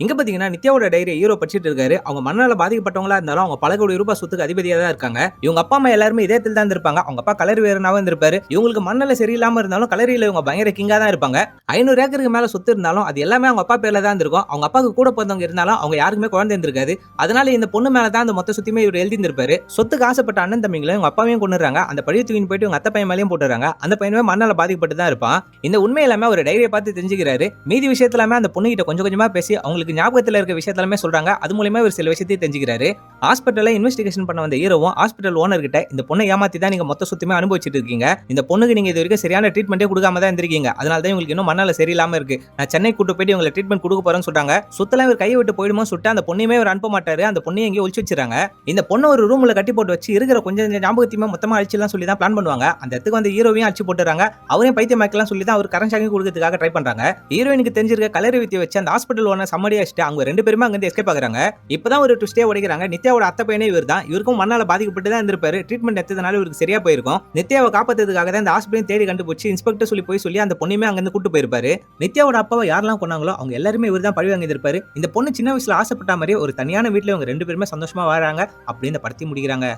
இங்க பாத்தீங்கன்னா நித்யாவோட diary hero படிச்சிட்டு இருக்காரு. அவங்க மனநல பாதிக்கப்பட்டவங்களா இருந்தாலும் அவங்க பல கோடி ரூபாய் சொத்துக்கு அதிபதியா தான் இருக்காங்க. இவங்க அப்பா அம்மா எல்லாருமே இதே இடத்துல தான் இருப்பாங்க. அவங்க அப்பா கலரி வீரனாவும் இருந்திருப்பாரு. இவங்களுக்கு மனநல சரியில்லாம இருந்தாலும் கலரியில இவங்க பயங்கர கிங்கா தான் இருப்பாங்க. 500 ஏக்கருக்கு மேல சொத்து இருந்தாலும் அது எல்லாமே அவங்க அப்பா பேர்ல தான் இருக்கும். அவங்க அப்பாவுக்கு கூட பிறந்தவங்க இருந்தாலும் அவங்க யாருக்குமே குழந்தை இருந்திருக்காது. அதனால இந்த பொண்ணு மேல தான் அந்த மொத்த சொத்துமே இவர் எழுதி இருந்திருப்பாரு. சொத்துக்கு ஆசைப்பட்ட அண்ணன் தம்பிங்களை இவங்க அப்பாவையும் கொண்டுறாங்க. அந்த பழிய தூக்கிட்டு போயிட்டு இவங்க அத்தை பையன் மேலேயும் போட்டுறாங்க. அந்த பையனுமே மனநல பாதிக்கப்பட்டு தான் இருப்பான். இந்த உண்மை எல்லாமே ஒரு டைரியை பார்த்து தெரிஞ்சுக்கிறாரு. மீதி விஷயத்தலாமே அந்த பொண்ணு கிட்ட கொஞ்சம் கொஞ்சமா பேசி அவங்களுக்கு ஞாபகத்துல இருக்க விஷயத்தலாமே சொல்றாங்க. அது மூலமா ஒரு சில விஷயத்தை தெரிஞ்சுக்கிறாரு. ஹாஸ்பிட்டல்ல இன்வெஸ்டிகேஷன் பண்ண வந்த ஹீரோவும் ஹாஸ்பிட்டல் ஓனர் கிட்ட இந்த பொண்ணை ஏமாத்தி தான் நீங்க மொத்த சொத்துமே அனுபவிச்சிட்டு இருக்கீங்க. இந்த பொண்ணுக்கு நீங்க இது வரைக்கும் சரியான ட்ரீட்மெண்டே கொடுக்காம தான் இருந்திருக்கீங்க. அதனால தான் உங்களுக்கு இன்னும் மனநல சரியில்லாம இருக்கு. நான் சென்னை கூட்டு போயிட்டு இவங்களை ட்ரீட்மெண்ட் கொடுக்க போறேன்னு சொல்றாங்க. சுத்தலாம் இவர் கையை விட்டு போயிடுமோ சுட்டு அந்த பொண்ணையுமே இவர் அனுப்ப மாட்டாரு. அந்த பொண்ணையும் எங்கேயும் ஒளிச்சு வச்சிருக்காங்க. இந்த பொண்ணை ஒரு ரூம்ல கட்டி போட்டு வச்சு இருக்கிற கொஞ்சம் ஞாபகத்தையுமே மொத்தமா அழிச்சிடலாம் சொல்லி தான் பிளான் பண்ணுவாங்க. அந்த இடத்துக்கு வந்து ஹீரோவையும் அழிச்சு போட்டுறாங்க. அவரையும் பைத்தியமாக்கலாம் சொல்லி தான் அவர் கரண்ட் ஷாக்கிங் கொடுக்கிறதுக்காக ட்ரை பண்றாங்க. ஹீரோயினுக்கு தெரிஞ்சிருக்க கலரி வித்தியை வச்சு அந்த ஹாஸ்பிட்டல் ஓனர் சம்மடி அடிச்சுட்டு அவங்க ரெண்டு பேருமே அங்க இருந்து எஸ்கேப் ஆகுறாங்க. இப்பதான் ஒரு ட்விஸ்டே உடைக்கிறாங்க. நித்யாவோட அத்தை பையனே இவர் தான். இவருக்கும் மண்ணால பாதிக்கப்பட்டு தான் இருந்திருப்பாரு. ட்ரீட்மெண்ட் எடுத்ததுனால இவருக்கு சரியா போயிருக்கும். நித்யாவை காப்பாத்துறதுக்காக தான் இந்த ஹாஸ்பிட்டல் தேடி கண்டுபிடிச்சு இன்ஸ்பெக்டர் சொல்லி அந்த பொண்ணுமே அங்க இருந்து கூட்டு போயிருப்பாரு. நித்யாவோட அப்பாவை யாரெல்லாம் கொண்டாங்களோ அவங்க எல்லாருமே இவர் தான் பழி வாங்கி இருப்பாரு. இந்த பொண்ணு சின்ன வயசுல ஆசைப்பட்ட மாதிரி ஒரு தனியான வீட்டுல இவங்க ரெண்டு பேருமே சந்தோஷமா வாழறாங்க. அப்படி இந்த படத்தை முடிக்கிறாங்க.